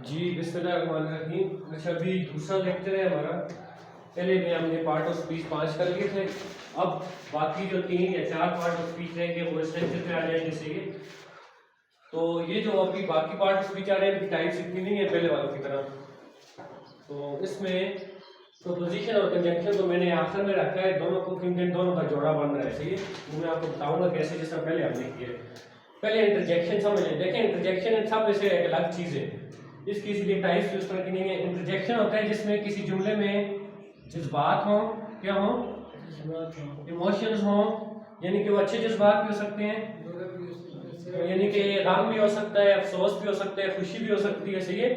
जी बिस्मिल्लाहिर्रहमानिर्रहीम। अच्छा, अभी दूसरा लेक्चर है हमारा। पहले में हमने पार्ट ऑफ स्पीच 5 कर लिए थे। अब बाकी जो 3 या 4 पार्ट ऑफ स्पीच रहेंगे वो इस लेक्चर पे आ जाएंगे। सही है। तो ये जो अभी बाकी पार्ट ऑफ स्पीच आ रहे हैं इनकी टाइप्स इतनी नहीं है पहले वालों की तरह। तो इसमें प्रोपोजिशन और कंजंक्शन को मैंने आखिर में रखा है दोनों को, क्योंकि इन दोनों का जोड़ा बन रहा है। सही है। वो मैं आपको बताऊंगा कैसे, जिस तरह पहले हमने किया है। पहले इंटरजेक्शन समझ लें। देखें, इंटरजेक्शन इन सब में से एक अलग चीज़ है। इसकी इसलिए टाइप्स उस तरह की नहीं है। इंटरजेक्शन होता है जिसमें किसी जुमले में जज्बात हों, क्या हों, इमोशंस हों, यानी कि वो अच्छे जज्बात भी हो सकते हैं, यानी कि गम भी हो सकता है, अफसोस भी हो सकता है, खुशी भी हो सकती है। सही है।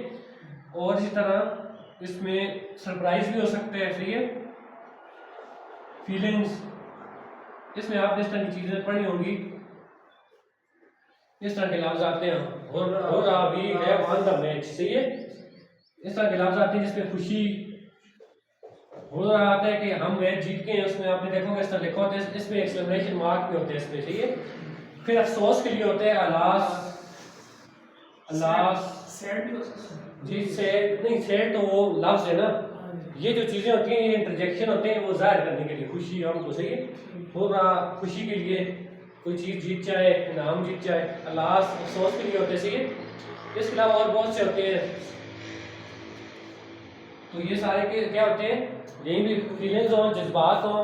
और इसी तरह इसमें सरप्राइज भी हो सकता है। सही है। फीलिंग्स, इसमें आपने इस तरह की चीज़ें पढ़ी होंगी। इस तरह के लफ्ज आते हैं, हो रहा भी है ऑन द मैच। सही है। इस तरह के लफ्ज आते हैं जिसमें खुशी हो रहा आता है कि हम मैच जीत गए हैं। उसमें आपने देखोगे इस तरह लिखा होता है, इसमें एक्सक्लेमेशन मार्क भी होते हैं इसमें। सही है। फिर अफसोस के लिए होते हैं अलास, अलास जी। सैड नहीं, सैड तो वो लफ्ज है ना। ये जो चीजें होती हैं ये इंटरजेक्शन होते हैं, वो जाहिर करने के लिए खुशी हमको। सही है। हो रहा खुशी के लिए, कोई चीज़ जीत जाए, इनाम जीत जाए। अलास अफसोस के लिए होते हैं। सही है। इसके अलावा और बहुत से होते हैं। तो ये सारे के क्या होते हैं, यही भी फीलिंग्स हों, जज्बात हों,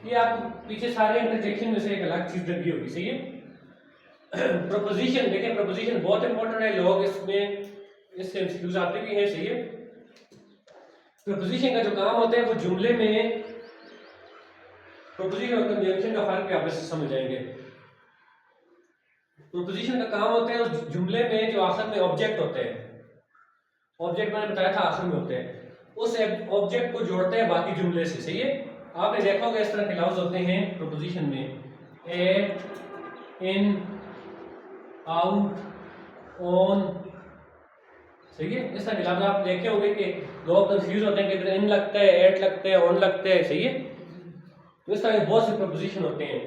ये आप पीछे सारे इंटरजेक्शन में से एक अलग चीज़ लगी होगी। सही है। प्रपोजिशन देखें, प्रपोजिशन बहुत इंपॉर्टेंट है। लोग इसमें इससे एमसीक्यूज आते भी हैं। सही है। प्रपोजिशन का जो काम होता है वो जुमले में, प्रपोजिशन और कंजंक्शन का फर्क आप इससे समझ जाएंगे। प्रोपोजिशन का काम होता है उस जुमले में जो आखिर में ऑब्जेक्ट होते हैं, ऑब्जेक्ट मैंने बताया था आखिर में होते हैं, उस ऑब्जेक्ट को जोड़ते हैं बाकी जुमले से। सही है। आपने देखा होगा इस तरह के लफ्ज होते हैं प्रोपोजिशन में, एट, इन, आउट, ऑन। सही है। इस तरह के लफ्ज आप देखे होंगे कि लोग कंफ्यूज होते हैं कि इधर इन लगता है, एट लगता है, ऑन लगता है। सही है। तो इस तरह के बहुत से प्रोपोजिशन होते हैं।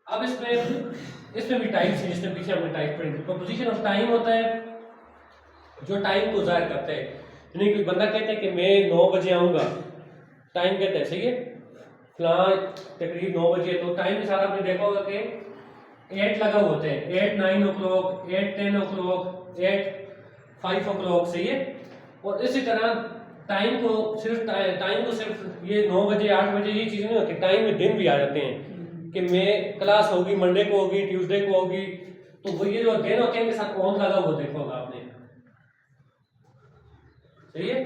अब इसमें भी टाइप्स हैं, जिसमें पीछे हमने टाइप पढ़ी। प्रोपोजिशन ऑफ टाइम होता है जो टाइम को जाहिर करता है। यानी कोई बंदा कहता है कि मैं 9 बजे आऊँगा, टाइम कहता है। सही है। फलां तकरीब 9 बजे, तो टाइम के साथ आपने देखा होगा कि 8 लगा हुआ होता है। 8 9 o'clock, 8 10 o'clock, 8 5 o'clock। सही है। और इसी तरह टाइम को सिर्फ ये 9 बजे 8 बजे ये चीज़ें नहीं होती। टाइम में दिन भी आ जाते हैं कि मैं क्लास होगी, मंडे को होगी, ट्यूसडे को होगी, तो वो ये जो दिन होते हैं इनके साथ ऑन लगा हुआ देखा होगा आपने। सही है।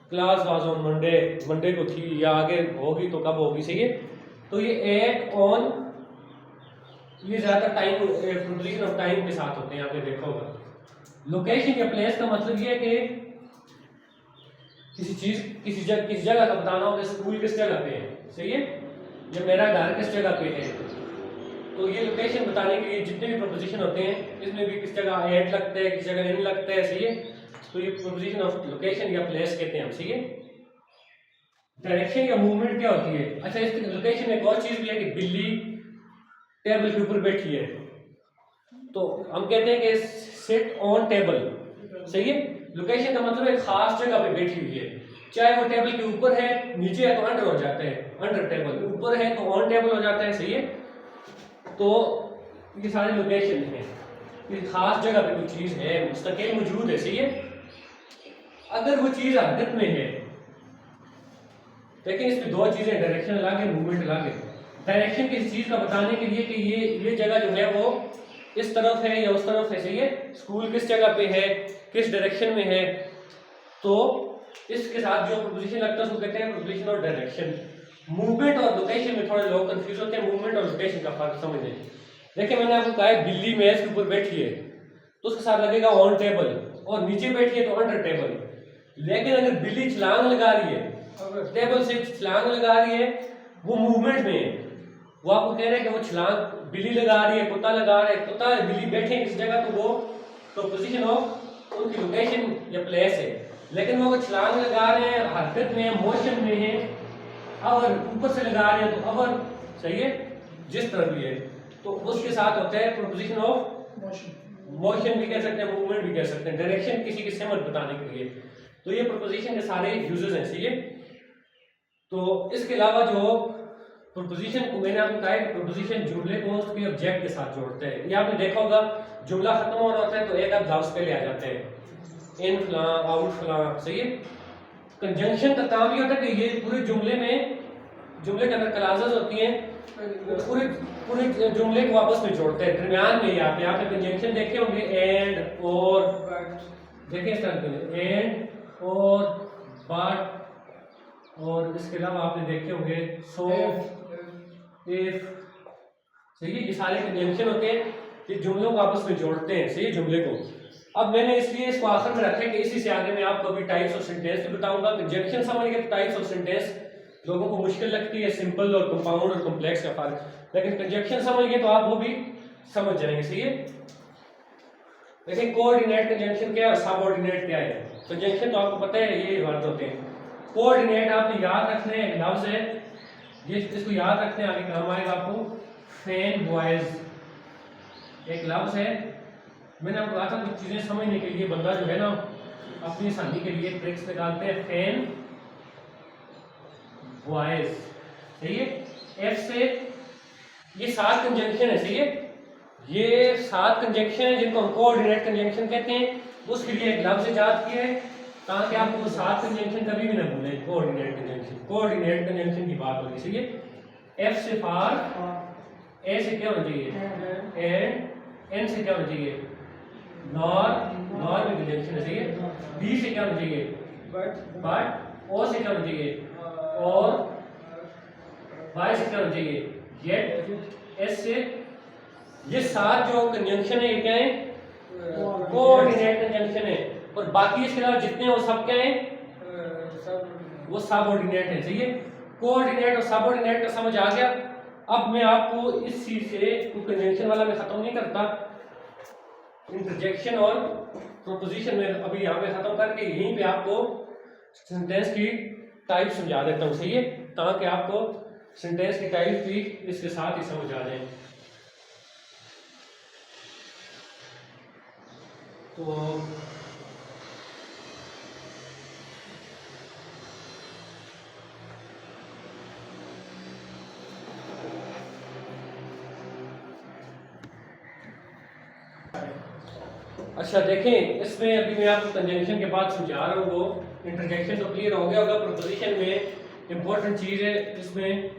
Class was on Monday, Monday को थी या आगे होगी तो कब होगी। सही है। तो ये एट ऑन, ये ज्यादातर टाइम प्रोपोजिशन ऑफ टाइम के साथ होते हैं, आपने देखा होगा। लोकेशन या प्लेस का मतलब ये है कि किसी जगह का बताना होगा, स्कूल किस जगह पे है। सही है। या मेरा घर किस जगह पे है, तो ये लोकेशन बताने के लिए जितने भी प्रोपोजिशन होते हैं इसमें भी किस जगह एट लगता है, किस जगह इन लगता है। सही है। तो ये प्रोपोजिशन ऑफ लोकेशन या प्लेस कहते हैं हम। सही है। डायरेक्शन या मूवमेंट क्या होती है। अच्छा, इस लोकेशन में एक और चीज भी है कि बिल्ली टेबल के ऊपर बैठी है, तो हम कहते हैं कि सिट ऑन टेबल। सही है। लोकेशन का मतलब एक खास जगह पे बैठी हुई है, चाहे वो टेबल के ऊपर है, नीचे है तो अंडर हो जाता है, अंडर टेबल, ऊपर है तो ऑन टेबल हो जाता है। सही है। तो ये सारे लोकेशन है, ये खास जगह पे कोई चीज है, मुस्तकिल मौजूद है। सही है। अगर वो चीज हरकत में है, देखिए इसमें दो चीजें, डायरेक्शन अलग है, मूवमेंट अलग है। डायरेक्शन किसी चीज का बताने के लिए कि ये जगह जो है वो इस तरफ है या उस तरफ है। सही है। स्कूल किस जगह पे है, किस डायरेक्शन में है, तो इसके साथ जो प्रोपोजिशन लगता है उसको कहते हैं प्रोपोजिशन और डायरेक्शन। मूवमेंट और लोकेशन में थोड़े लोग कंफ्यूज होते हैं, मूवमेंट और लोकेशन का फर्क समझें। देखिए मैंने आपको कहा है बिल्ली मेज के ऊपर बैठी है, तो उसके साथ लगेगा ऑन टेबल, और नीचे बैठी है तो अंडर टेबल। लेकिन अगर बिल्ली छलांग लगा रही है, टेबल से छलांग लगा रही है, वो मूवमेंट में है, वो आपको कह रहे हैं कि वो छलांग बिल्ली लगा रही है, कुत्ता लगा रहा है, कुत्ता बिल्ली बैठे किस जगह, तो वो प्रोपोजिशन ऑफ उनकी लोकेशन या प्लेस है। लेकिन वो छलांग लगा रहे हैं, हरकत में है, मोशन में है, अगर ऊपर से लगा रहे हैं तो अगर। सही है। जिस तरह भी है तो उसके साथ होता है प्रोपोजिशन ऑफ मोशन भी कह सकते हैं, मूवमेंट भी कह सकते हैं, डायरेक्शन किसी की समझ बताने के लिए। तो ये प्रोपोजिशन के सारे यूजेस हैं, सही है। तो इसके अलावा जो प्रोपोजिशन को मैंने आपको कहा है कि प्रोपोजिशन जुमले को उसके ऑब्जेक्ट के साथ जोड़ते हैं। ये आपने देखा होगा, जुमला खत्म हो रहा होता है तो एक आप लफ्ज पहले आ जाते हैं, इन फलां, आउट फलां, सही है। कंजंक्शन का काम ये होता है कि ये पूरे जुमले में, जुमले के अंदर क्लासेस होती हैं, पूरे पूरे जुमले को आपस में जोड़ते हैं। दरमियान में यहाँ पे आपने कंजंक्शन देखे होंगे, एंड, और, देखिए इस तरह के एंड और, बट, और इसके अलावा आपने देखे होंगे सो, इफ, सही है। ये सारे कंजंक्शन होते हैं, ये जुमलों को आपस में जोड़ते हैं, सही है, जुमले को। अब मैंने इसलिए इसको आखिर में रखा है कि इसी से आगे मैं आपको अभी टाइप्स ऑफ सेंटेंस भी बताऊंगा। कंजंक्शन समझ गए तो टाइप्स ऑफ सेंटेंस लोगों को मुश्किल लगती है, सिंपल और कंपाउंड और कॉम्प्लेक्स का फर्क, लेकिन कंजंक्शन समझ गए तो आप वो भी समझ जाएंगे, सही है। देखिए कोऑर्डिनेट कंजंक्शन क्या है और सबऑर्डिनेट क्या है। कंजंक्शन तो आपको पता है, ये वर्ड होते हैं। कोऑर्डिनेट आपने याद रखने हैं, लफ्ज है ये, इसको याद रखने आगे काम आएगा आपको। फैन बॉयज एक लफ्ज है, मैंने आपको कहा था कुछ चीजें समझने के लिए बंदा जो है ना अपनी आसानी के लिए ट्रिक्स निकालते हैं। फैन बॉयज, सही है। एफ से ये 7 कंजंक्शन है, सही है। ये 7 कंजंक्शन है जिनको हम कोऑर्डिनेट कंजंक्शन कहते हैं। उसके लिए एक लफ्ज इजाद किया है ताकि आप वो 7 कंजंक्शन कभी भी ना भूलें। कोऑर्डिनेट कंजंक्शन, कोऑर्डिनेट कंजंक्शन की बात होगी, सही है। एफ से फार, ए से क्या होना चाहिए, एंड, एन से क्या होना चाहिए, नॉर, नॉर में कंजंक्शन है, सही है। बी से क्या होना चाहिए, बट, ओ से क्या होना चाहिए, और, वाई से क्या होना चाहिए, येट, एस से। ये 7 जो कंजंक्शन है ये क्या है, कोऑर्डिनेट कंजंक्शन है। और बाकी इसके अलावा जितने वो सब क्या है, वो सबऑर्डिनेट है, सही है। कोऑर्डिनेट और सबऑर्डिनेट का समझ आ गया। अब मैं आपको इस चीज से कंजंक्शन वाला मैं खत्म नहीं करता, इंटरजेक्शन और प्रोपोजिशन में अभी यहाँ पे खत्म करके यहीं पे आपको सेंटेंस की टाइप समझा देता हूँ, सही है, ताकि आपको सेंटेंस की टाइप भी इसके साथ ही समझ आ जाए। तो अच्छा देखें, इसमें अभी मैं आपको कंजंक्शन के बाद समझा रहा हूँ, वो इंटरजेक्शन तो क्लियर हो गया होगा। प्रोपोजिशन में इंपॉर्टेंट चीज़ है इसमें,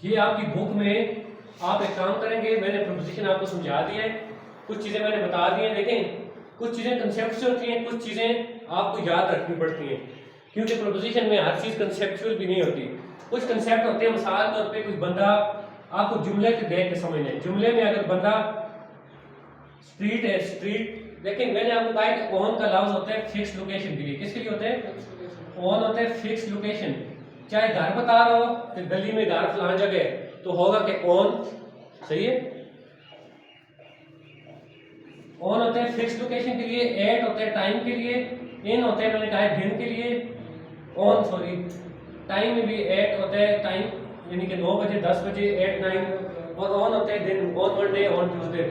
ये आपकी बुक में आप एक काम करेंगे, मैंने प्रोपोजिशन आपको समझा दिया है, कुछ चीज़ें मैंने बता दी हैं। देखें कुछ चीज़ें कंसेप्चुअल होती हैं, कुछ चीज़ें आपको याद रखनी पड़ती हैं, क्योंकि प्रोपोजिशन में हर चीज़ कंसेप्चुअल भी नहीं होती। कुछ कंसेप्ट होते हैं, मिसाल तौर पर कोई बंदा, आपको जुमले के देख के समझना है। जुमले में अगर बंदा स्ट्रीट है, स्ट्रीट, लेकिन मैंने आपको कहा कि ऑन का लफ्ज होता है फिक्स लोकेशन के लिए। किसके लिए होता है, ऑन होता है फिक्स लोकेशन। चाहे घर बता रहा हो कि गली में घर फलां जगह, तो होगा कि ऑन, सही है। ऑन होता है फिक्स लोकेशन के लिए, एट होता है टाइम के लिए, इन होता है मैंने कहा है दिन के लिए, ऑन सॉरी टाइम में भी एट होता है टाइम, यानी कि 9 बजे, 10 बजे, 8, 9, और ऑन होता है दिन, ऑन मंडे, ऑन ट्यूसडे।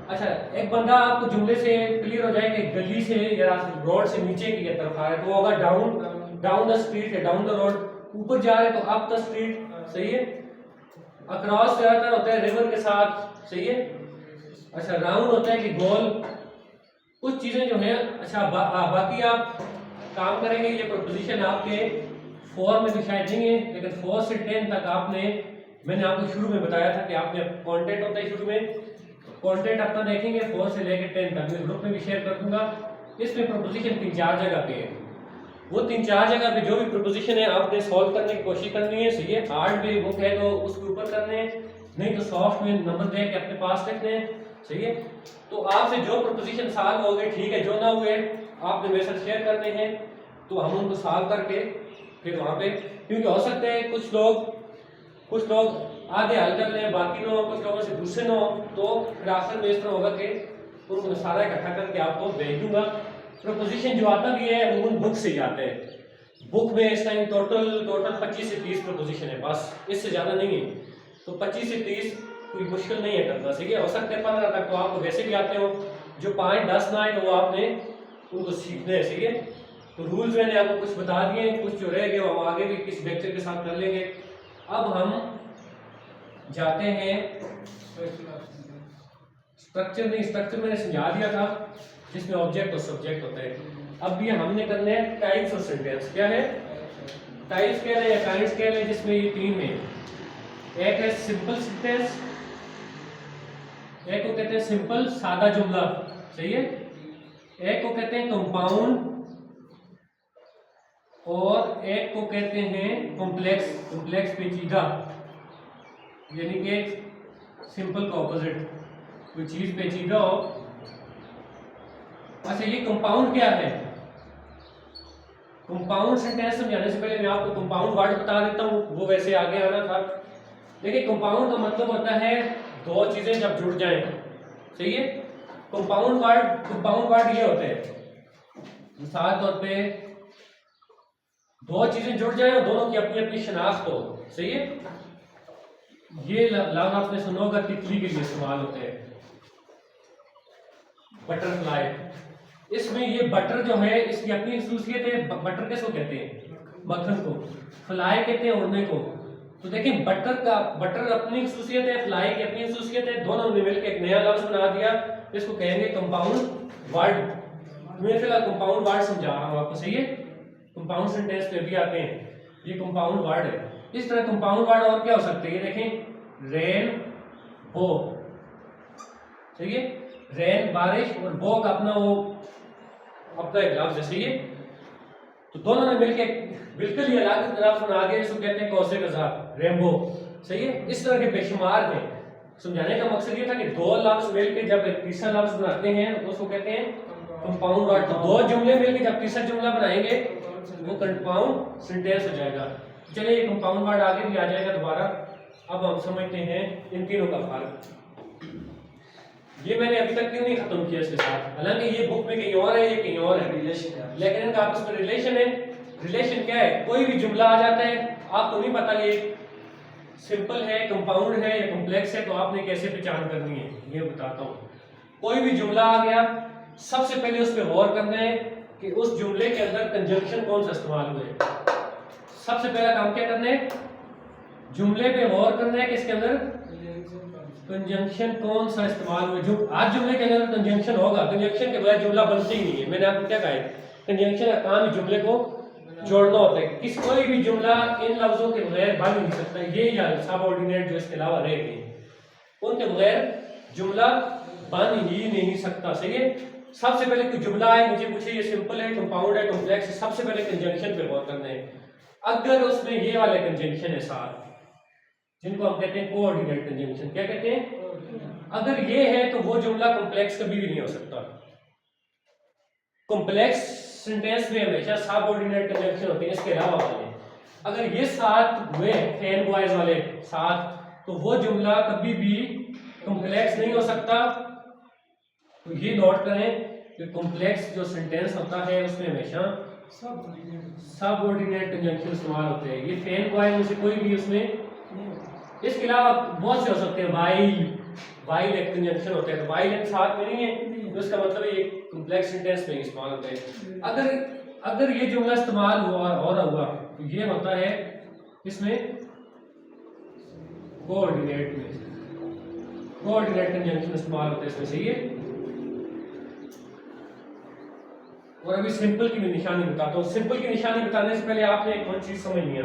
अच्छा, एक बंदा आपको जुमले से क्लियर हो जाए कि गली से या रोड से नीचे की तरफ आ रहा है तो होगा डाउन, डाउन द स्ट्रीट है, डाउन द रोड। ऊपर जा रहे तो अप द स्ट्रीट, सही है। अक्रॉस ज्यादातर होता है रिवर के साथ, सही है। अच्छा, राउंड होता है कि गोल। कुछ चीजें जो है, अच्छा बाकी आप काम करेंगे, ये प्रोपोजिशन आपके 4 में तो शायद नहीं है, लेकिन 4 से 10 तक आपने, मैंने आपको शुरू में बताया था कि आपने कॉन्टेंट होता है शुरू में, कॉन्टेंट अपना देखेंगे 4 से लेकर 10 तक, मैं ग्रुप में भी शेयर कर दूंगा। इसमें प्रोपोजिशन 3-4 जगह पे है, वो 3-4 जगह पे जो भी प्रोपोजिशन है आपने सॉल्व करने की कोशिश करनी है, सही है। हार्ड में बुक है तो उसके ऊपर करने हैं, नहीं तो सॉफ्ट में नंबर दे के अपने पास रखने हैं, सही है। तो आपसे जो प्रोपोजिशन सॉल्व हो गए ठीक है, जो ना हुए आपने मेरे साथ शेयर करने हैं, तो हम उनको सॉल्व करके फिर वहाँ पे, क्योंकि हो सकता है कुछ लोग आधे हल कर लें, बाकी नो, कुछ लोगों से दूसरे नो, तो फिर आखिर में इस तरह होगा कि उनको सारा इकट्ठा करके आपको भेज दूंगा। प्रोपोजिशन जो आता भी है वो बुक से ही आते हैं। बुक में इस टाइम टोटल 25 से 30 प्रोपोजिशन है, बस इससे ज़्यादा नहीं है। तो 25 से 30 कोई मुश्किल नहीं है करना, सही है। हो सकता है 15 तक तो आपको वैसे भी आते हो, जो 5-10 ना आए तो वो आपने उनको सीखने हैं, सही है। तो रूल्स मैंने आपको कुछ बता दिए, कुछ जो रह गए वो हम आगे भी किसी लेक्चर के साथ कर लेंगे। अब हम जाते हैं स्ट्रक्चर। नहीं, स्ट्रक्चर मैंने समझा दिया था जिसमें ऑब्जेक्ट और सब्जेक्ट होता है। अब ये हमने करने हैं टाइप्स ऑफ सेंटेंस। क्या है? टाइप्स क्या है या काइंड्स क्या है, जिसमें ये 3 है। एक है सिंपल सेंटेंस, एक को कहते हैं सिंपल सादा जुमला, सही है। एक को कहते हैं कंपाउंड और एक को कहते हैं कॉम्प्लेक्स। कॉम्प्लेक्स पेचीदा, यानी कि सिंपल का ऑपोजिट, कोई चीज पेचीदा हो। अच्छा, ये कंपाउंड क्या है? कंपाउंड सेंटेंस समझाने से पहले मैं आपको कंपाउंड वर्ड बता देता हूँ, वो वैसे आगे आना था। देखिए, कंपाउंड का मतलब होता है दो चीजें जब जुड़ जाएं, सही है। कंपाउंड वर्ड ये होते हैं, मिसाल तौर पे दो चीजें जुड़ जाएं और दोनों की अपनी अपनी शनाख्त हो, सही है। ये लफ्ज़ आपने सुना होगा, तितली के लिए इस्तेमाल होते हैं, बटरफ्लाई। इसमें ये बटर जो है इसकी अपनी खसूसियत है। बटर किसको कहते हैं? मक्खन को। फ्लाई कहते हैं उड़ने को। तो देखिए, बटर अपनी खसूसियत है, फ्लाई की अपनी खसूसियत है, दोनों ने मिलकर एक नया लफ्ज बना दिया, इसको कहेंगे कंपाउंड वर्ड। मैं फिलहाल कंपाउंड वर्ड समझा रहा हूँ आपको, सही है। कंपाउंड सेंटेंस पे भी आते हैं, ये कंपाउंड वर्ड है। इस तरह कंपाउंड वर्ड और क्या हो सकते हैं? ये देखें, रेन बो, सही है। रेन बारिश और बो का अपना एक लफ्ज है, सही है। तो दोनों ने मिलकर बिल्कुल ही अलग तरफ बना दिया, इसको कहते हैं कौसे कज़ा, रेनबो, सही है। इस तरह के बेशुमार हैं। समझाने का मकसद ये था कि दो लफ्ज मिलकर जब एक तीसरा लफ्ज बनाते हैं तो उसको कहते हैं कंपाउंड वर्ड। तो दो जुमले मिलकर जब तीसरा जुमला बनाएंगे वो कंपाउंड सेंटेंस हो जाएगा। चलिए, कंपाउंड वर्ड आगे भी आ जाएगा दोबारा। अब हम समझते हैं इन तीनों का फर्क। ये मैंने अभी तक क्यों नहीं खत्म किया इसके साथ, हालांकि ये बुक में कहीं और है, ये कहीं और है, रिलेशन है, लेकिन इनका आपस में रिलेशन है। रिलेशन क्या है? कोई भी जुमला आ जाता है, आपको नहीं पता ये सिंपल है, कंपाउंड है या कॉम्प्लेक्स है, तो आपने कैसे पहचान करनी है ये बताता हूँ। कोई भी जुमला आ गया, सबसे पहले उस पर गौर करना है कि उस जुमले के अंदर कंजंक्शन कौन सा इस्तेमाल हुए। सबसे पहला काम क्या करना है? जुमले पे गौर करना है कि इसके अंदर कंजंक्शन कौन सा इस्तेमाल हुआ। जो आज जुमले के अंदर कंजंक्शन होगा, कंजंक्शन के बगैर जुमला बनता ही नहीं है। मैंने आपको क्या कहा है? कंजंक्शन का काम जुमले को जोड़ना होता है। कोई भी जुमला इन लफ्जों के बगैर बन नहीं सकता। ये या सबऑर्डिनेट जो इसके अलावा रह गए, उनके बगैर जुमला बन ही नहीं सकता, सही है। सबसे पहले कोई जुमला है, मुझे पूछे ये सिंपल है, कंपाउंड है, कॉम्प्लेक्स है, सबसे पहले कंजंक्शन पे गौर करना है। अगर उसमें ये वाले कंजंक्शन है साथ, जिनको हम कहते हैं कोऑर्डिनेट कंजंक्शन, क्या कहते हैं? अगर ये है तो वो जुमला कॉम्प्लेक्स कभी भी नहीं हो सकता। कॉम्प्लेक्स सेंटेंस में हमेशा सबऑर्डिनेट कंजंक्शन होते हैं, इसके अलावा वाले। अगर ये साथ हुए फैन बॉयज वाले साथ, तो वो जुमला कभी भी कॉम्प्लेक्स नहीं हो सकता। तो ये नोट करें कि कॉम्प्लेक्स जो सेंटेंस होता है उसमें हमेशा सबऑर्डिनेट कंजंक्शन इस्तेमाल होते हैं। ये फैन बॉय में से कोई भी उसमें, इसके अलावा बहुत से हो सकते हैं। वाइल एक कंजंक्शन होता है, तो वाइल एक साथ में नहीं है, तो इसका मतलब ये कॉम्प्लेक्स सेंटेंस में इस्तेमाल होते हैं। अगर ये जुमला इस्तेमाल हुआ तो ये होता है इसमें कोऑर्डिनेट कंजंक्शन इस्तेमाल होता है इसमें, सही है। और अभी सिंपल की भी निशानी बताता हूँ। सिंपल की निशानी बताने से पहले आपने एक और चीज समझनी है।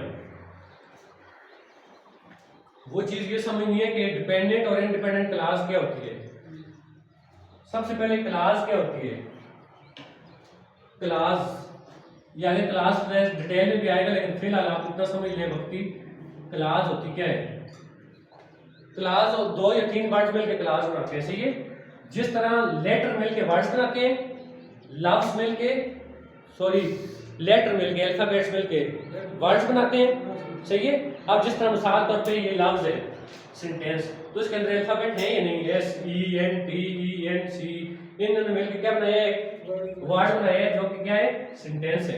वो चीज ये समझनी है कि डिपेंडेंट और इंडिपेंडेंट क्लास क्या होती है। सबसे पहले क्लास क्या होती है? क्लास यानी क्लास डिटेल में भी आएगा, लेकिन फिलहाल आप इतना समझ लें वक्ती, क्लास होती क्या है? क्लास और 2 या 3 वर्ड्स मिलकर क्लास बनाते हैं, सही है। जिस तरह लेटर मिलके वर्ड्स बनाते हैं, लफ्ज मिलके लेटर मिलके अल्फाबेट्स मिलके वर्ड्स बनाते हैं, सही है। अब जिस तरह मिसाल तौर पे ये लफ्ज है सेंटेंस, तो इसके अंदर अल्फाबेट है या नहीं? SENTENC, इन्होंने मिलकर क्या बनाया? वर्ड बनाया जो कि क्या है? सेंटेंस है।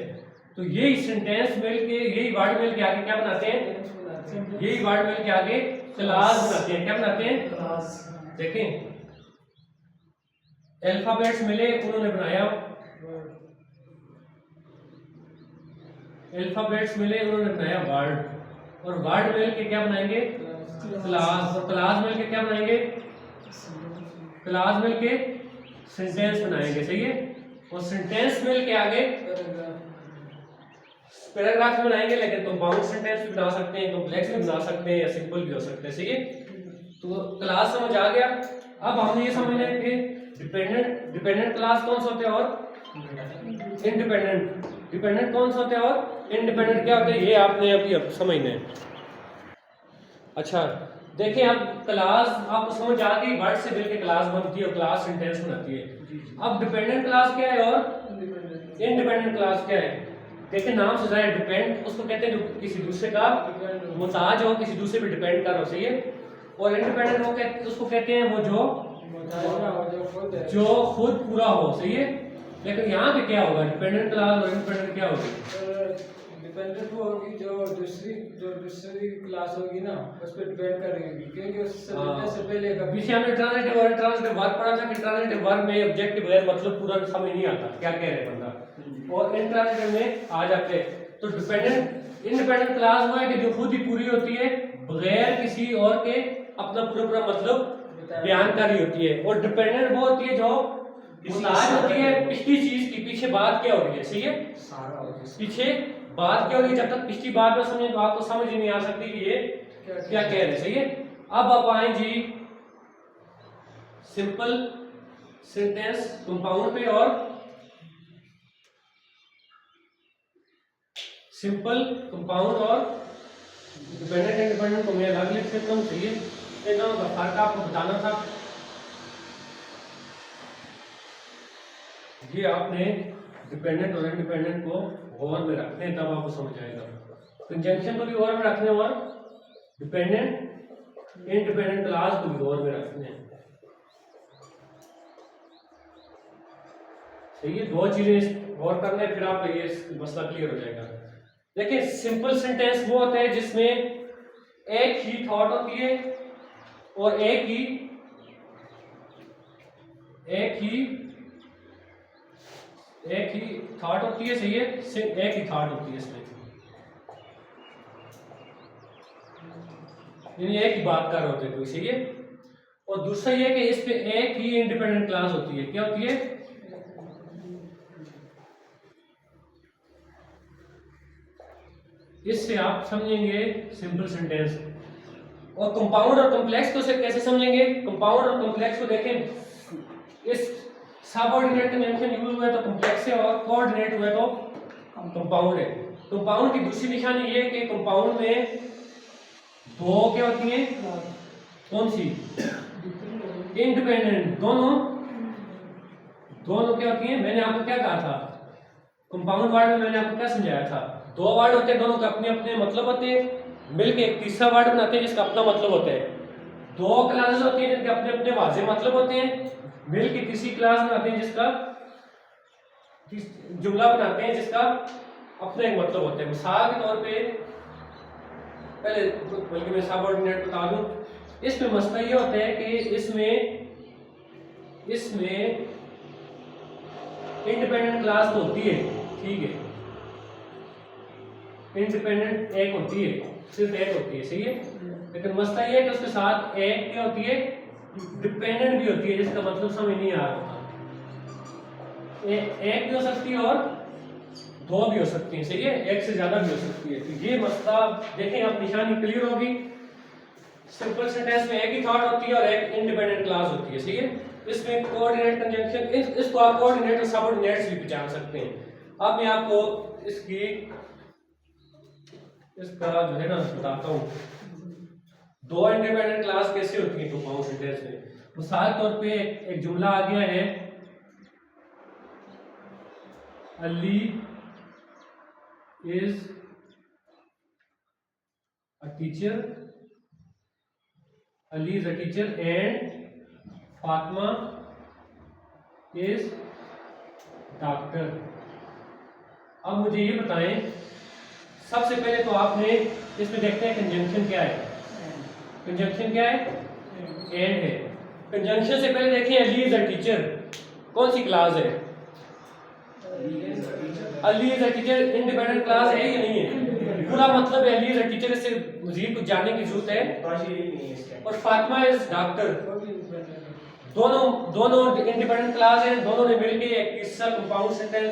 तो यही सेंटेंस मिलके, यही वर्ड मिलके आगे क्या बनाते हैं? यही वर्ड मिलके आगे क्लास बनाते हैं। क्या बनाते हैं? क्लास। देखें, अल्फाबेट्स मिले, उन्होंने बनाया अल्फाबेट्स मिले, उन्होंने बनाया वर्ड, और वर्ड मिल के क्या बनाएंगे क्लास, और क्लास मिल के क्या बनाएंगे क्लास मिल के सेंटेंस बनाएंगे, सही है। और सेंटेंस मिल के आगे पैराग्राफ बनाएंगे, लेकिन कंपाउंड सेंटेंस भी बना सकते हैं, कॉम्प्लेक्स भी बना सकते हैं, या सिंपल भी हो सकते हैं, सही है। तो क्लास समझ आ गया। अब हमने ये समझना है कि डिपेंडेंट क्लास कौन से होते हैं और डिपेंडेंट कौन से होते हैं और इंडिपेंडेंट क्या होते हैं, ये आपने अभी अब समझना है। अच्छा देखिए, अब क्लास आपको समझ आ गई, वर्ड से मिलकर क्लास बनती है और क्लास सेंटेंस बनाती है। अब डिपेंडेंट क्लास क्या है और इंडिपेंडेंट क्लास क्या है। देखिए नाम से जाहिर, डिपेंड उसको कहते हैं जो किसी दूसरे का मोहताज हो, किसी दूसरे पे डिपेंड कर हो, सही है। और इंडिपेंडेंट वो उसको कहते हैं वो जो खुद पूरा हो, सही है। लेकिन यहाँ पे क्या होगा, डिपेंडेंट क्लास और इंडिपेंडेंट क्या होगी, डिपेंडेंट वो होगी जो दूसरी क्लास होगी ना, उस पर डिपेंड करेगी, क्योंकि उससे मिलने से पहले पीछे हमने ट्रांजिटिव और इंट्रांजिटिव वर्ब पढ़ा था कि ट्रांजिटिव वर्ब में ऑब्जेक्ट के बगैर मतलब पूरा समझ नहीं आता क्या कह रहे बंदा, और इंट्रांजिटिव में आ जाते। तो इंडिपेंडेंट क्लास वो है कि जो खुद ही पूरी होती है, बगैर किसी और के अपना पूरा मतलब बयान कर रही होती है। और डिपेंडेंट वो होती है जो मुताज होती है पिछली चीज की, पीछे बात क्या हो रही है, सही है, पीछे बात क्या हो रही है। जब तक पिछली बात ना समझे तो आपको समझ ही नहीं आ सकती कि ये क्या कह रहे हैं, सही है। अब आप आए जी सिंपल सेंटेंस कंपाउंड पे, और सिंपल कंपाउंड और डिपेंडेंट इंडिपेंडेंट को मैं अलग लिख सकता हूँ, सही है। इन दोनों का फर्क आपको बताना था। ये आपने डिपेंडेंट और इंडिपेंडेंट को गौर में रखते हैं, तब आपको समझ आएगा। कंजंक्शन को भी गौर में रखने और डिपेंडेंट इंडिपेंडेंट क्लास को भी गौर में रखने हैं, सही है। दो चीजें गौर करने, फिर आप ये मसला क्लियर हो जाएगा। देखिए सिंपल सेंटेंस वो होता है जिसमें एक ही थॉट होती है और एक ही थॉट होती है, सही है, एक ही थॉट होती है इसमें, यानी एक ही बात कर रहे होते हैं कोई, सही है। और दूसरा ये कि इस पे एक ही इंडिपेंडेंट क्लास होती है, क्या होती है, इससे आप समझेंगे सिंपल सेंटेंस। और कंपाउंड और कॉम्प्लेक्स को से कैसे समझेंगे, कंपाउंड और कॉम्प्लेक्स को देखें, इस सबऑर्डिनेट कंजंक्शन यूज हुआ तो कॉम्प्लेक्स है, और कोऑर्डिनेट हुआ तो कंपाउंड है। कंपाउंड की दूसरी निशानी ये है कि कंपाउंड में दो क्या होती हैं, कौन सी, इंडिपेंडेंट, दोनों क्या होती हैं। मैंने आपको क्या कहा था, कंपाउंड वर्ड में मैंने आपको क्या समझाया था, दो वर्ड होते हैं, दोनों के अपने अपने मतलब होते हैं, मिलके एक तीसरा वर्ड बनाते हैं जिसका अपना मतलब होता है। दो क्लासेस होती हैं जिनके अपने अपने वाज़ेह मतलब होते हैं, मिलके तीसरी क्लास बनाते हैं जिसका जुमला बनाते हैं जिसका अपना एक मतलब होता है। मिसाल के तौर पे पहले बल्कि मैं सबऑर्डिनेट बता दूं, इसमें मसला ये होता है कि इसमें इंडिपेंडेंट क्लास तो होती है, ठीक है, इंडिपेंडेंट एक होती है, सिर्फ एक होती है, सही है। लेकिन मसला ये है कि उसके साथ एक क्या होती है, डिपेंडेंट भी होती है, जिसका मतलब समझ नहीं आ रहा। एक भी हो सकती है और दो भी हो सकती है, सही है, एक से ज्यादा भी हो सकती है। तो ये मसला देखें, अब निशानी क्लियर होगी। सिंपल सेंटेंस में एक ही थॉट होती है और एक इंडिपेंडेंट क्लास होती है, सही है। इसमें कोऑर्डिनेट कंजंक्शन, इसको आप कोऑर्डिनेट और सबऑर्डिनेट्स भी पहचान सकते हैं। अब मैं आपको इसका जो है ना बताता हूँ, दो इंडिपेंडेंट क्लास कैसे होती है कंपाउंड सेंटेंस में। मिसाल तौर पे एक जुमला आ गया है, Ali is a teacher, Ali is a teacher and Fatima is doctor. अब मुझे ये बताएं, सबसे पहले तो आपने इसमें देखते हैं कंजंक्शन क्या है, कंजंक्शन क्या है, एंड है। कंजंक्शन से पहले देखिए अली इज अ टीचर, कौन सी क्लास है? Ali is a teacher independent class है या नहीं है? पूरा मतलब है अली इज अ टीचर, इससे मजीद कुछ जानने की जरूरत है। और फातिमा इज डॉक्टर, वो भी independent है। दोनों इंडिपेंडेंट क्लास हैं, दोनों ने मिलके एक किस्सा कंपाउंड सेंटेंस,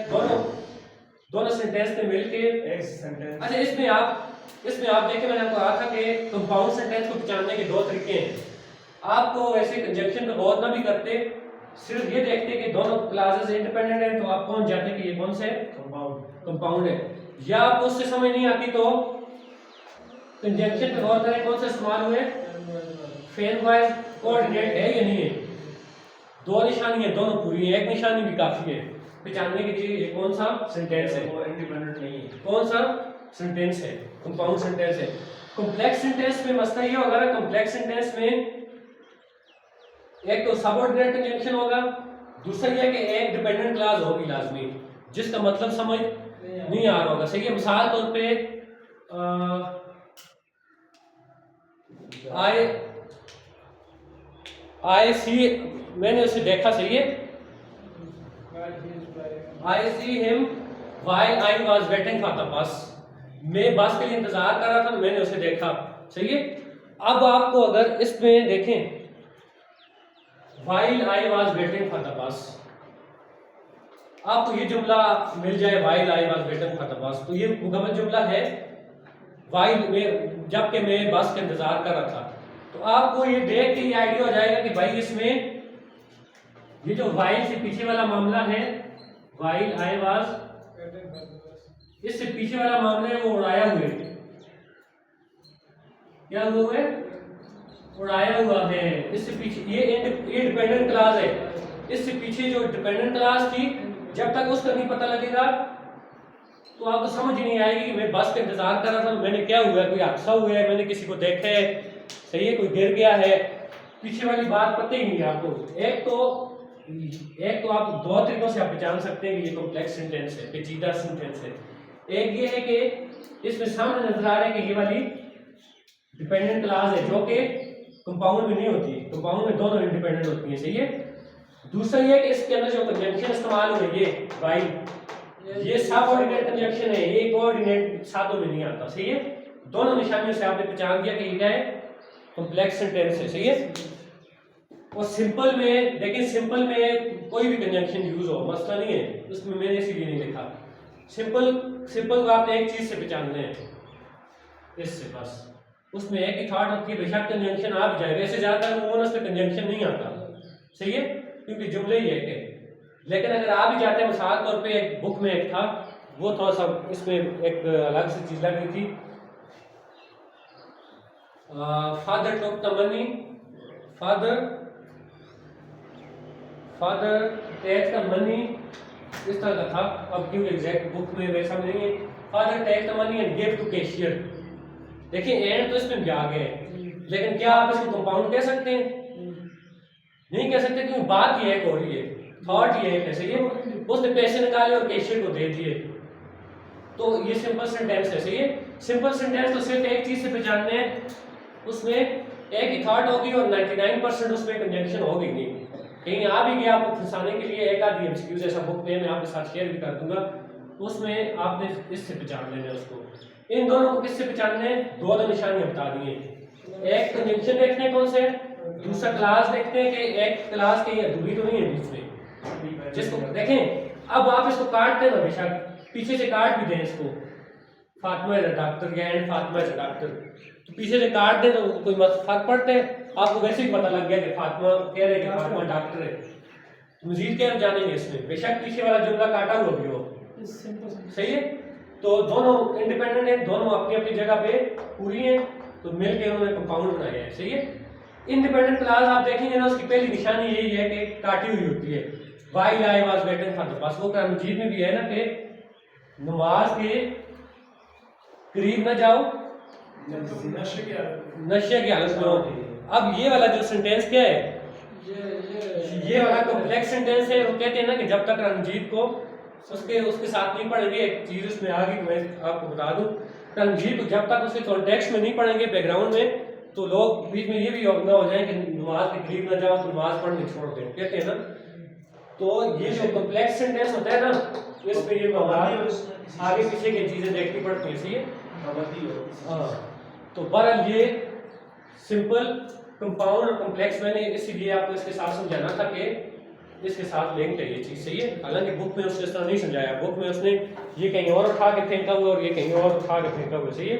दोनों सेंटेंस ने मिलके एक सेंटेंस। अच्छा इसमें आप देखिए, मैंने आपको कहा था कि कंपाउंड सेंटेंस को पहचानने के दो तरीके हैं। आपको वैसे कंजंक्शन पे गौर ना भी करते, सिर्फ ये देखते कि दोनों क्लासेस इंडिपेंडेंट हैं तो आप पहुंच जाते कि ये कौन से कंपाउंड है। या आपको उससे समझ नहीं आती तो कंजंक्शन पे गौर करें कौन से इस्तेमाल हुए, फ्रेम वाइज कोऑर्डिनेट है या नहीं है। दो निशानी है, दोनों पूरी है, एक निशानी भी काफी है पहचानने के लिए ये कौन सा सेंटेंस है, वो इंडिपेंडेंट नहीं है। कौन सा सेंटेंस है, कंपाउंड सेंटेंस है। कॉम्प्लेक्स सेंटेंस में मसला ये होगा, कॉम्प्लेक्स सेंटेंस में एक तो सबऑर्डिनेट कंजंक्शन होगा, दूसरा ये कि एक डिपेंडेंट क्लॉज होगी लाजमी, जिसका मतलब समझ नहीं आ रहा होगा। सही है, मिसाल तौर पे आई सी, मैंने उसे देखा, सही है, I see him while I was waiting for the bus, मैं बस के लिए इंतजार कर रहा था, मैंने उसे देखा। सही है, अब आपको अगर इसमें देखें while I was waiting for the बस, आपको ये जुमला मिल जाए while I was waiting for the बस, तो ये मुकम्मल जुमला है व्हाइल में, जबकि मैं बस का इंतजार कर रहा था। तो आपको ये देख के ये आइडिया हो जाएगा कि भाई इसमें ये जो व्हाइल से पीछे वाला मामला है, व्हाइल आई वाज, इससे पीछे वाला मामला है वो उड़ाया हुए, क्या हुआ है, उड़ाया हुआ है। इससे पीछे ये डिपेंडेंट क्लास है, इससे पीछे जो डिपेंडेंट क्लास थी, जब तक उसका नहीं पता लगेगा तो आपको समझ ही नहीं आएगी कि मैं बस का इंतजार कर रहा था, मैंने क्या हुआ है, कोई हादसा हुआ है, मैंने किसी को देखा है, सही है, कोई गिर गया है, पीछे वाली बात पता ही नहीं है आपको। एक तो आप दो तरीकों से आप पहचान सकते हैं कि ये कॉम्प्लेक्स सेंटेंस है, पेचीदा सेंटेंस है। एक ये है कि इसमें सामने नजर आ रहा है कि ये वाली डिपेंडेंट क्लास है जो कि कंपाउंड में नहीं होती, कंपाउंड में दोनों इंडिपेंडेंट होती हैं। सही है, दूसरा ये कि इसके अंदर जो कंजंक्शन इस्तेमाल हो रही है व्हाइल, ये सबऑर्डिनेट कंजंक्शन है, ये कोऑर्डिनेट साथों में नहीं आता। सही है, दोनों निशानियों से आपने पहचान दिया कि ये क्या है, कॉम्प्लेक्स सेंटेंस है। सही है, और सिंपल में देखिए, सिंपल में कोई भी कंजंक्शन यूज हो मसला नहीं है, उसमें मैंने इसीलिए नहीं लिखा। सिंपल को आपने एक चीज से पहचानना है, इससे बस, उसमें एक ही थॉट होती है, बेशक कंजंक्शन आ भी जाए, वैसे ज्यादातर अमूमन उसमें कंजंक्शन नहीं आता। सही है, क्योंकि जुमले ही है कि, लेकिन अगर आ भी जाते हैं, मिसाल तौर पे एक बुक में एक था, वो थोड़ा सा इसमें एक अलग सी चीज लग रही थी, father took the money, father takes the money, इस तरह का था। अब क्योंकि एग्जैक्ट बुक में वैसा नहीं है, father takes the money and give to cashier. देखिए एंड तो इसमें भी आ गए, लेकिन क्या आप इसको कंपाउंड कह सकते हैं? नहीं कह सकते, क्योंकि बात ये एक हो रही है, थॉट ये है, कैसे ये उसने पैसे निकाले और कैशियर को दे दिए, तो ये सिंपल सेंटेंस है। सही है, सिंपल सेंटेंस तो सिर्फ एक चीज से पहचानने हैं, उसमें एक ही थॉट होगी और 99% उसमें कंजंक्शन होगी नहीं, कहीं आ भी गया आपको फंसाने के लिए एक आधी एमसीक्यूज ऐसा बुक में मैं आपके साथ शेयर भी कर दूंगा, उसमें आपने इससे पहचान लेना है उसको। इन दोनों को किससे पहचानने हैं, दो निशानियां बता दी हैं, एक कंजंक्शन देखने कौन से, दूसरा क्लास देखते हैं कि एक क्लास की दूरी तो नहीं है बीच में, जिसको देखें। अब आप इसको काटते हैं ना, बेशक पीछे से काट भी दें इसको, फातिमा इज अ डॉक्टर या and Fatima is a doctor, तो पीछे से काट दें तो कोई फर्क पड़ता है, आपको वैसे ही पता लग गया कि फातिमा कह रहे हैं कि फातिमा डॉक्टर है, मजीद क्या जानेंगे इसमें, बेशक पीछे वाला जुमला काटा हुआ भी हो। सही है, तो दोनों इंडिपेंडेंट है, दोनों अपनी अपनी जगह पे पूरी हैं, तो मिलकर उन्होंने कंपाउंड बनाया है। सही है, इंडिपेंडेंट क्लास आप देखेंगे ना, उसकी पहली निशानी यही है कि काटी हुई होती है, while I was waiting for the बस, वो कुरान मजीद में भी है ना कि नमाज के करीब न जाओ नशे की हालत में हो। अब ये वाला जो सेंटेंस क्या है, ये वाला कॉम्प्लेक्स सेंटेंस है, वो कहते हैं ना कि जब तक रंजीत को उसके साथ नहीं पढ़ेंगे, एक चीज उसमें आ गई मैं आपको बता दूं, रंजीत को जब तक उसके कॉन्टेक्स्ट में नहीं पढ़ेंगे बैकग्राउंड में, तो लोग बीच में ये भी ना हो जाए कि नमाज के करीब ना जाओ तो नमाज पढ़ने छोड़ दें, कहते हैं ना। तो ये जो कॉम्प्लेक्स सेंटेंस होता है ना, इसमें ये आगे पीछे की चीजें देखनी पड़ती है, सही है। हाँ, तो बहरहाल ये सिंपल, कंपाउंड और कॉम्प्लेक्स मैंने इसीलिए आपको इसके साथ समझाना था कि इसके साथ लिंक है ये चीज, सही है। हालांकि बुक में उसने इस तरह नहीं समझाया, बुक में उसने ये कहीं और उठा के फेंका हुआ और ये कहीं और उठा के फेंका हुआ, सही है।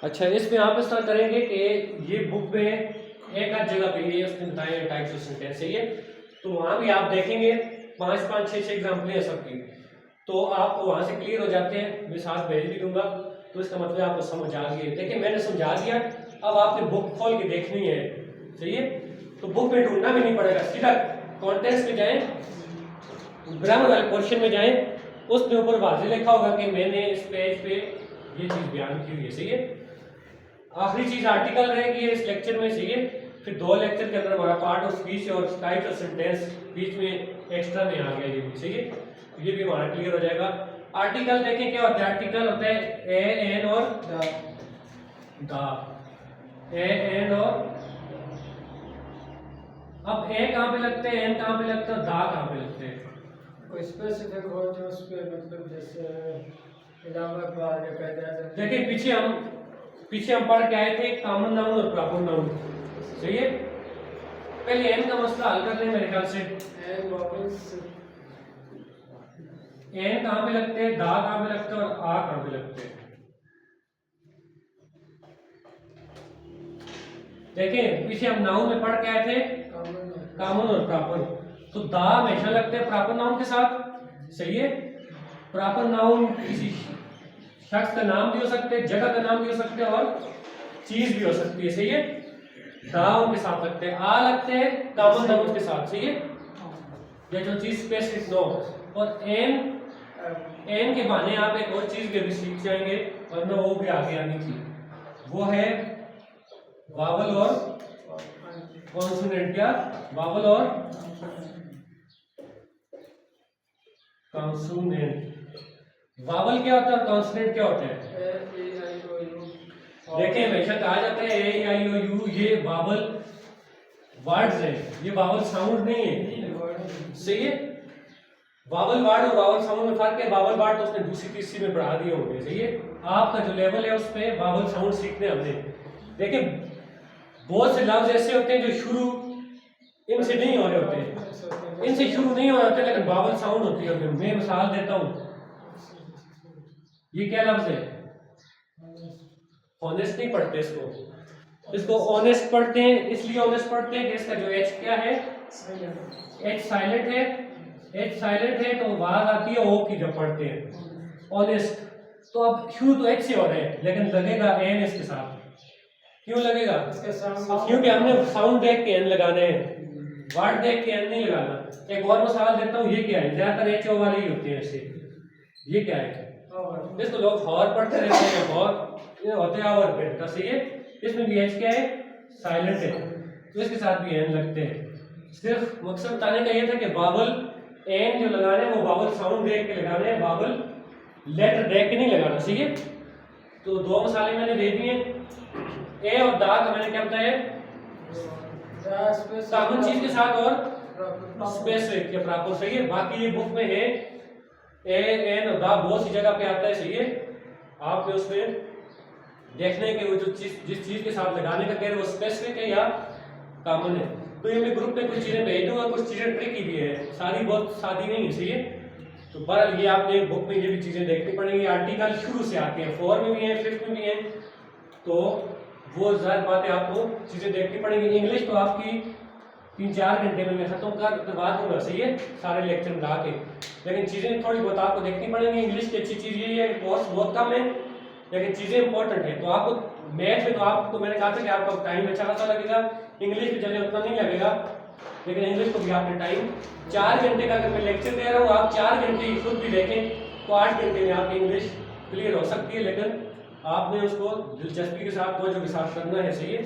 अच्छा, इसमें आप इस तरह करेंगे कि ये बुक में एक आध जगह पे ये उसने बताया टाइप्स ऑफ सेंटेंस, सही है। तो वहां भी आप देखेंगे 5 6 एग्जाम्पल है सबकी, तो आपको वहां से क्लियर हो जाते हैं। मैं साथ भेज भी दूंगा, तो इसका मतलब आपको समझ आ गई। देखिए मैंने समझा दिया, अब आपने बुक खोल के देखनी है, सही है। तो बुक में ढूंढना भी नहीं पड़ेगा, सीधा कॉन्टेक्स्ट में जाएं, ग्रामर वाले पोर्शन में जाएं, उसके ऊपर वाज़ेह लिखा होगा कि मैंने इस पेज पे ये चीज बयान की हुई है, सही है। आखिरी चीज आर्टिकल रहेगी इस लेक्चर में, सही है। फिर 2 लेक्चर के अंदर हमारा पार्ट ऑफ स्पीच और टाइप्स ऑफ सेंटेंस बीच में एक्स्ट्रा में आ गया, ये भी सही है। ये भी हमारा क्लियर हो जाएगा। आर्टिकल देखें क्या होता है। आर्टिकल होता है ए एन और दा, ए एन और, अब ए कहाँ पे लगते हैं, एन कहाँ पे लगते हैं, दा कहाँ पे लगते हैं। कोई स्पेसिफिक हो तो उस पे मतलब जैसे इलाहाबाद या कहते हैं। देखिए पीछे हम पढ़ के आए थे कॉमन नाउन और प्रॉपर नाउन, सही है। पहले एन का मसला हल कर लें मेरे ख्याल से। एन कहाँ पे लगते हैं, दा कहाँ पे लगते हैं और आ कहाँ पे लगते हैं। देखें पीछे हम नाउन में पढ़ के आए थे कॉमन और प्रॉपर, तो दा हमेशा लगते हैं प्रॉपर नाउन के साथ, सही है। प्रॉपर नाउन किसी शख्स का नाम भी हो सकते हैं, जगह का नाम भी हो सकते हैं और चीज भी हो सकती है, सही है। दा उनके साथ लगते हैं, आ लगते हैं कॉमन नाउन के साथ, सही है। ये जो चीज स्पेसिफिक नो, और एन के बहाने आप एक और चीज भी सीख जाएंगे, वरना वो भी आगे आनी थी, वो है वावल और कॉन्सोनेंट। क्या वावल और कॉन्सोनेंट। वावल क्या होता है और कॉन्सोनेंट क्या होता है। देखिए हमेशा कहा जाता है ए आई ओ यू, ये वावल वर्ड्स है, ये वावल साउंड नहीं है, सही है। वावल वर्ड और वावल साउंड में फर्क है। वावल वर्ड तो उसने दूसरी तीसरी में पढ़ा दिए होंगे, सही है। आपका जो लेवल है उस पे वावल साउंड सीखने हमने। देखिए बहुत से लफ्ज ऐसे होते हैं जो शुरू इनसे नहीं हो रहे होते, इनसे शुरू नहीं हो रहे होते, लेकिन वावल साउंड होती है। मैं मिसाल देता हूँ, ये क्या लफ्ज है, ऑनेस्ट नहीं पढ़ते इसको ऑनेस्ट पढ़ते हैं। इसलिए ऑनेस्ट पढ़ते हैं कि इसका जो एच क्या है, एच साइलेंट है। एच साइलेंट है तो आवाज आती है ओ की जब पढ़ते हैं ऑनेस्ट। तो अब शुरू तो एच से हो रहे हैं, लेकिन लगेगा एन इसके साथ। क्यों लगेगा, क्योंकि हमने साउंड देख के एन लगाने हैं, वर्ड देख के एन नहीं लगाना। एक और मिसाल देता हूँ, ये क्या है, ज्यादातर एच ओ वाले ही होते हैं ऐसे। ये क्या है, इसको लोग हॉर पढ़ते रहते हैं, हॉर ये होते हैं आवर घंटा, सही है। इसमें भी एच क्या है, साइलेंट है, तो इसके साथ भी एन लगते हैं। सिर्फ मकसद बताने का ये था कि वावल एन जो लगाने हैं वो वावल साउंड देख के लगाने हैं, वावल लेटर देख के नहीं लगाना, सही है। तो 2 मिसालें मैंने दे दी हैं। ए और दा का मैंने क्या बताया, कॉमन चीज के साथ और स्पेसिफिक या प्रॉपर, सही है। बाकी ये बुक में है ए एन और दा बहुत सी जगह पे आता है, सही है। आपने उसमें देखना है कि वो जो चीज जिस चीज के साथ लगाने का कह रहे हैं वो स्पेसिफिक है या कॉमन है। तो ये मैं ग्रुप में कुछ चीजें भेज दूंगा, कुछ चीजें ट्रिकी भी है, सारी बहुत सादी नहीं है, सही है। तो बहरहाल ये आपने बुक में ये भी चीजें देखनी पड़ेंगी। आर्टिकल शुरू से आते हैं, 4 में भी है, 5th में भी है, तो वो जाहिर बात है आपको चीजें देखनी पड़ेंगी। इंग्लिश तो आपकी 3-4 घंटे में मैं खत्म करवा दूंगा, सही है, सारे लेक्चर मिला के। लेकिन चीजें थोड़ी बहुत आपको देखनी पड़ेंगी। इंग्लिश की अच्छी चीज यही है कि कोर्स बहुत कम है, लेकिन चीजें इंपॉर्टेंट है। तो आपको मैथ में तो आपको मैंने कहा था कि आपका टाइम अच्छा खासा लगेगा, इंग्लिश में चले उतना नहीं लगेगा, लेकिन इंग्लिश को भी आपने टाइम 4 घंटे का अगर मैं लेक्चर दे रहा हूँ, आप 4 घंटे की खुद भी देखें तो 8 घंटे में आपकी इंग्लिश क्लियर हो सकती है। लेकिन आपने उसको दिलचस्पी के साथ, तवज्जो के साथ करना है, सही है।